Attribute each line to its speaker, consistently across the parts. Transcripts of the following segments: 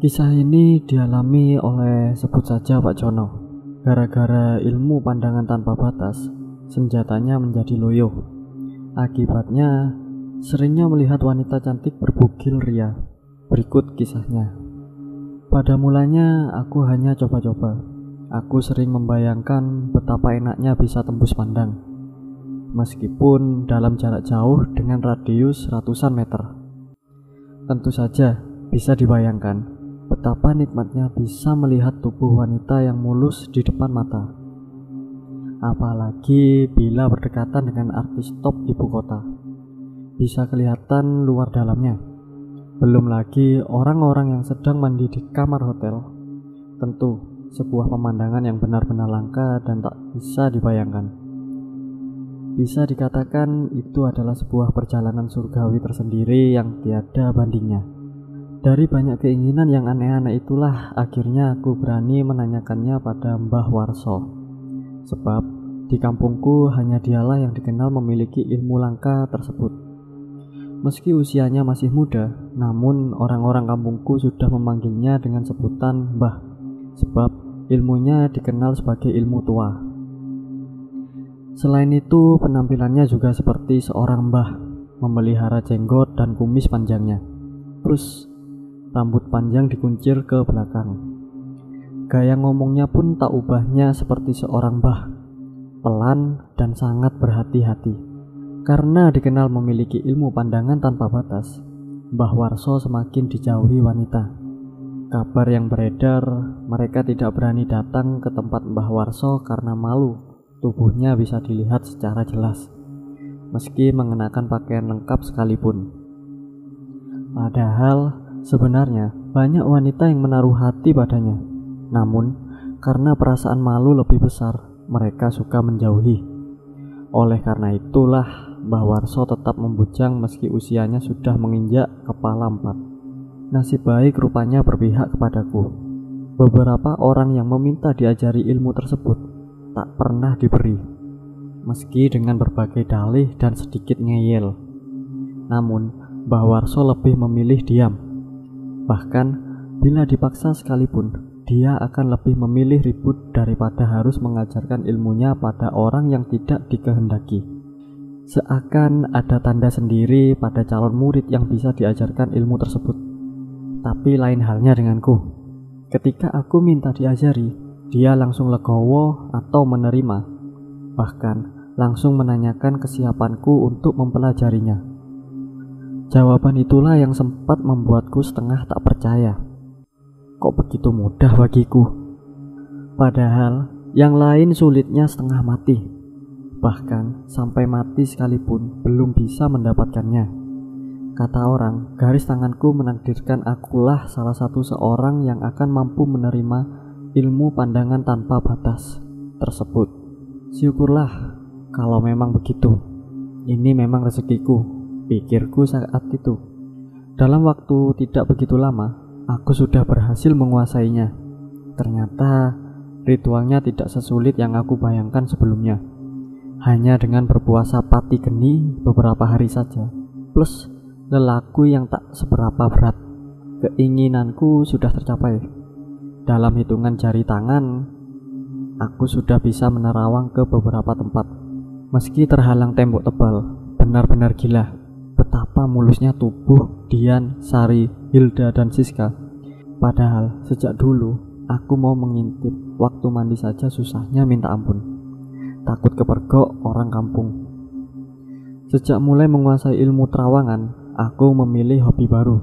Speaker 1: Kisah ini dialami oleh sebut saja Pak Jono. Gara-gara ilmu pandangan tanpa batas, senjatanya menjadi loyo. Akibatnya, seringnya melihat wanita cantik berbugil ria. Berikut kisahnya. Pada mulanya, aku hanya coba-coba. Aku sering membayangkan betapa enaknya bisa tembus pandang, meskipun dalam jarak jauh dengan radius ratusan meter. Tentu saja bisa dibayangkan betapa nikmatnya bisa melihat tubuh wanita yang mulus di depan mata. Apalagi bila berdekatan dengan artis top ibu kota. Bisa kelihatan luar dalamnya. Belum lagi orang-orang yang sedang mandi di kamar hotel. Tentu sebuah pemandangan yang benar-benar langka dan tak bisa dibayangkan. Bisa dikatakan itu adalah sebuah perjalanan surgawi tersendiri yang tiada bandingnya. Dari banyak keinginan yang aneh-aneh itulah akhirnya aku berani menanyakannya pada Mbah Warso. Sebab di kampungku hanya dialah yang dikenal memiliki ilmu langka tersebut. Meski usianya masih muda, namun orang-orang kampungku sudah memanggilnya dengan sebutan Mbah. Sebab ilmunya dikenal sebagai ilmu tua. Selain itu, penampilannya juga seperti seorang mbah, memelihara jenggot dan kumis panjangnya. Terus rambut panjang dikuncir ke belakang. Gaya ngomongnya pun tak ubahnya seperti seorang mbah, pelan dan sangat berhati-hati. Karena dikenal memiliki ilmu pandangan tanpa batas, Mbah Warso semakin dijauhi wanita. Kabar yang beredar, mereka tidak berani datang ke tempat Mbah Warso karena malu tubuhnya bisa dilihat secara jelas, meski mengenakan pakaian lengkap sekalipun. Padahal sebenarnya banyak wanita yang menaruh hati padanya, namun karena perasaan malu lebih besar, mereka suka menjauhi. Oleh karena itulah Mbah Warso tetap membujang meski usianya sudah menginjak kepala 4. Nasib baik rupanya berpihak kepadaku. Beberapa orang yang meminta diajari ilmu tersebut tak pernah diberi, meski dengan berbagai dalih dan sedikit ngeyel. Namun Mbah Warso lebih memilih diam. Bahkan bila dipaksa sekalipun, dia akan lebih memilih ribut daripada harus mengajarkan ilmunya pada orang yang tidak dikehendaki. Seakan ada tanda sendiri pada calon murid yang bisa diajarkan ilmu tersebut. Tapi lain halnya denganku. Ketika aku minta diajari, dia langsung legowo atau menerima. Bahkan langsung menanyakan kesiapanku untuk mempelajarinya. Jawaban itulah yang sempat membuatku setengah tak percaya. Kok begitu mudah bagiku? Padahal yang lain sulitnya setengah mati. Bahkan sampai mati sekalipun belum bisa mendapatkannya. Kata orang, garis tanganku menakdirkan akulah salah satu seorang yang akan mampu menerima ilmu pandangan tanpa batas tersebut. Syukurlah kalau memang begitu. Ini memang rezekiku, pikirku saat itu. Dalam waktu tidak begitu lama, aku sudah berhasil menguasainya. Ternyata ritualnya tidak sesulit yang aku bayangkan sebelumnya. Hanya dengan berpuasa pati geni beberapa hari saja, plus lelaku yang tak seberapa berat, keinginanku sudah tercapai. Dalam hitungan jari tangan, aku sudah bisa menerawang ke beberapa tempat. Meski terhalang tembok tebal, benar-benar gila betapa mulusnya tubuh Dian, Sari, Hilda, dan Siska. Padahal sejak dulu aku mau mengintip, waktu mandi saja susahnya minta ampun. Takut kepergok orang kampung. Sejak mulai menguasai ilmu terawangan, aku memilih hobi baru.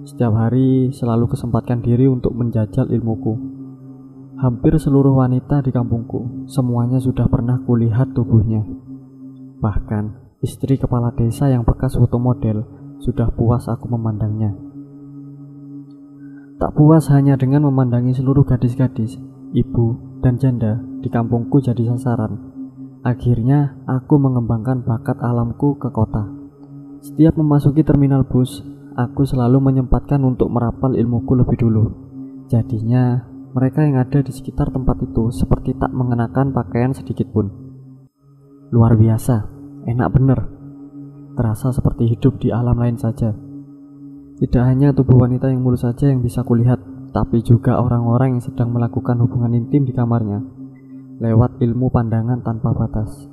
Speaker 1: Setiap hari selalu kesempatkan diri untuk menjajal ilmuku. Hampir seluruh wanita di kampungku, semuanya sudah pernah kulihat tubuhnya. Bahkan istri kepala desa yang bekas foto model sudah puas aku memandangnya. Tak puas hanya dengan memandangi seluruh gadis-gadis, ibu, dan janda di kampungku jadi sasaran. Akhirnya aku mengembangkan bakat alamku ke kota. Setiap memasuki terminal bus, aku selalu menyempatkan untuk merapal ilmuku lebih dulu. Jadinya mereka yang ada di sekitar tempat itu seperti tak mengenakan pakaian sedikit pun. Luar biasa, enak bener. Terasa seperti hidup di alam lain saja. Tidak hanya tubuh wanita yang mulus saja yang bisa kulihat, tapi juga orang-orang yang sedang melakukan hubungan intim di kamarnya lewat ilmu pandangan tanpa batas.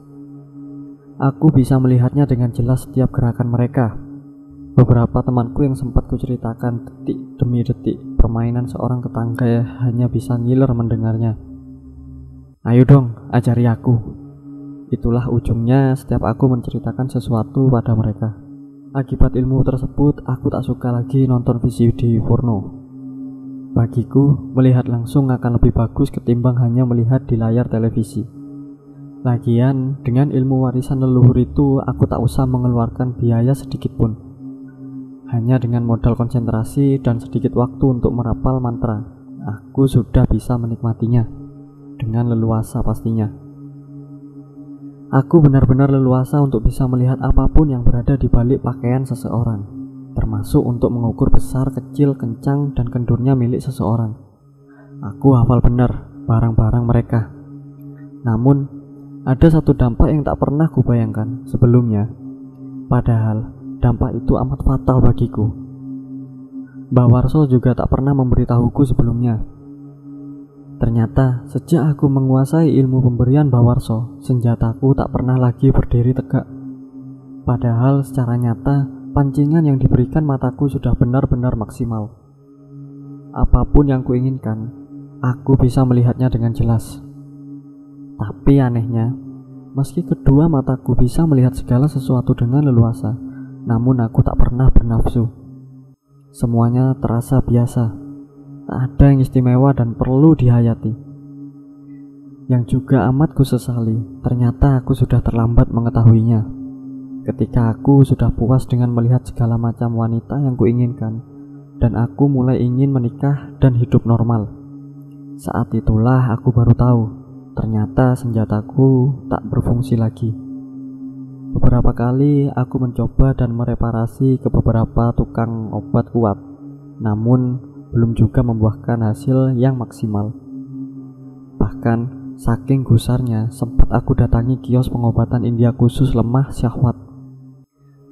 Speaker 1: Aku bisa melihatnya dengan jelas setiap gerakan mereka. Beberapa temanku yang sempat kuceritakan detik demi detik permainan seorang tetangga hanya bisa ngiler mendengarnya. Ayo dong, ajari aku. Itulah ujungnya setiap aku menceritakan sesuatu pada mereka. Akibat ilmu tersebut, aku tak suka lagi nonton VCD porno. Bagiku, melihat langsung akan lebih bagus ketimbang hanya melihat di layar televisi. Lagian, dengan ilmu warisan leluhur itu, aku tak usah mengeluarkan biaya sedikit pun. Hanya dengan modal konsentrasi dan sedikit waktu untuk merapal mantra, aku sudah bisa menikmatinya dengan leluasa pastinya. Aku benar-benar leluasa untuk bisa melihat apapun yang berada di balik pakaian seseorang, termasuk untuk mengukur besar, kecil, kencang, dan kendurnya milik seseorang. Aku hafal benar barang-barang mereka. Namun, ada satu dampak yang tak pernah kubayangkan sebelumnya. Padahal, dampak itu amat fatal bagiku. Mbah Warso juga tak pernah memberitahuku sebelumnya. Ternyata, sejak aku menguasai ilmu pemberian Mbah Warso, senjataku tak pernah lagi berdiri tegak. Padahal secara nyata, pancingan yang diberikan mataku sudah benar-benar maksimal. Apapun yang kuinginkan, aku bisa melihatnya dengan jelas. Tapi anehnya, meski kedua mataku bisa melihat segala sesuatu dengan leluasa, namun aku tak pernah bernafsu. Semuanya terasa biasa, tak ada yang istimewa dan perlu dihayati. Yang juga amat kusesali, ternyata aku sudah terlambat mengetahuinya. Ketika aku sudah puas dengan melihat segala macam wanita yang kuinginkan, dan aku mulai ingin menikah dan hidup normal. Saat itulah aku baru tahu, ternyata senjataku tak berfungsi lagi. Beberapa kali aku mencoba dan mereparasi ke beberapa tukang obat kuat, namun belum juga membuahkan hasil yang maksimal. Bahkan saking gusarnya, sempat aku datangi kios pengobatan India khusus lemah syahwat,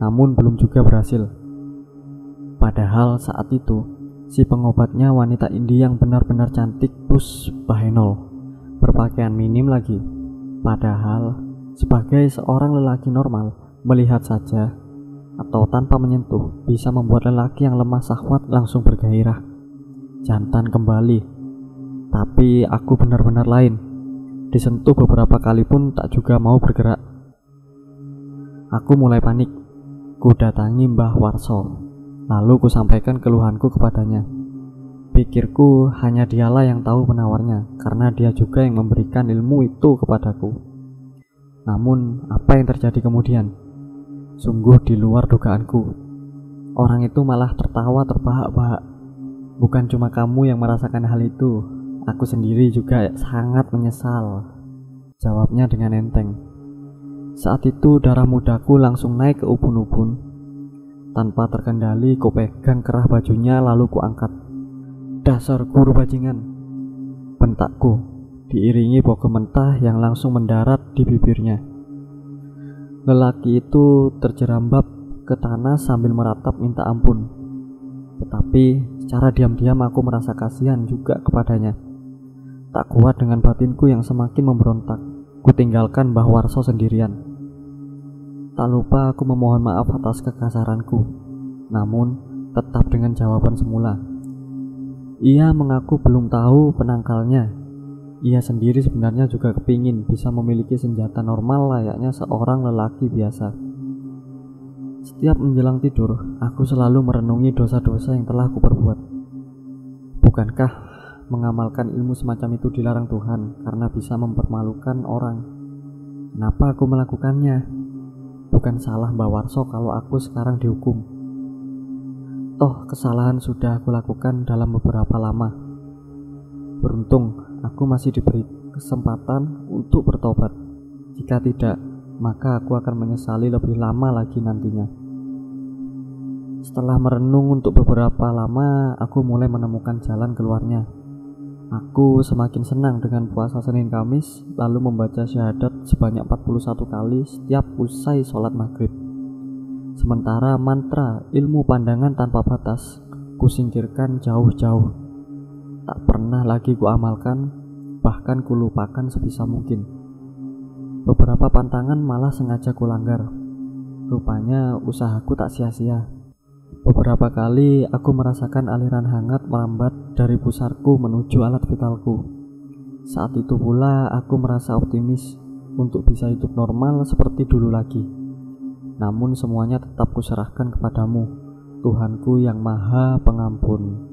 Speaker 1: namun belum juga berhasil. Padahal saat itu, si pengobatnya wanita India yang benar-benar cantik plus bahenol, berpakaian minim lagi. Padahal sebagai seorang lelaki normal, melihat saja atau tanpa menyentuh bisa membuat lelaki yang lemah syahwat langsung bergairah, jantan kembali. Tapi aku benar-benar lain. Disentuh beberapa kali pun tak juga mau bergerak. Aku mulai panik. Ku datangi Mbah Warso, lalu ku sampaikan keluhanku kepadanya. Pikirku hanya dialah yang tahu penawarnya, karena dia juga yang memberikan ilmu itu kepadaku. Namun, apa yang terjadi kemudian? Sungguh di luar dugaanku. Orang itu malah tertawa terbahak-bahak. Bukan cuma kamu yang merasakan hal itu, aku sendiri juga sangat menyesal, jawabnya dengan enteng. Saat itu darah mudaku langsung naik ke ubun-ubun. Tanpa terkendali, ku pegang kerah bajunya lalu ku angkat. Dasar guru bajingan, bentakku, diiringi bau mentah yang langsung mendarat di bibirnya. Lelaki itu terjerambab ke tanah sambil meratap minta ampun. Tetapi secara diam-diam aku merasa kasihan juga kepadanya. Tak kuat dengan batinku yang semakin memberontak, ku tinggalkan Mbah Warso sendirian. Tak lupa aku memohon maaf atas kekasaranku, namun tetap dengan jawaban semula. Ia mengaku belum tahu penangkalnya. Ia sendiri sebenarnya juga kepingin bisa memiliki senjata normal layaknya seorang lelaki biasa. Setiap menjelang tidur, aku selalu merenungi dosa-dosa yang telah kuperbuat. Bukankah mengamalkan ilmu semacam itu dilarang Tuhan karena bisa mempermalukan orang? Kenapa aku melakukannya? Bukan salah Mbah Warso kalau aku sekarang dihukum. Toh kesalahan sudah aku lakukan dalam beberapa lama. Beruntung aku masih diberi kesempatan untuk bertobat. Jika tidak, maka aku akan menyesali lebih lama lagi nantinya. Setelah merenung untuk beberapa lama, aku mulai menemukan jalan keluarnya. Aku semakin senang dengan puasa Senin Kamis, lalu membaca syahadat sebanyak 41 kali setiap usai sholat maghrib. Sementara mantra ilmu pandangan tanpa batas kusingkirkan jauh-jauh. tak pernah lagi kuamalkan, bahkan kulupakan sebisa mungkin. Beberapa pantangan malah sengaja kulanggar. Rupanya usahaku tak sia-sia. Beberapa kali aku merasakan aliran hangat merambat dari pusarku menuju alat vitalku. Saat itu pula aku merasa optimis untuk bisa hidup normal seperti dulu lagi. Namun semuanya tetap kuserahkan kepadamu, Tuhanku yang Maha Pengampun.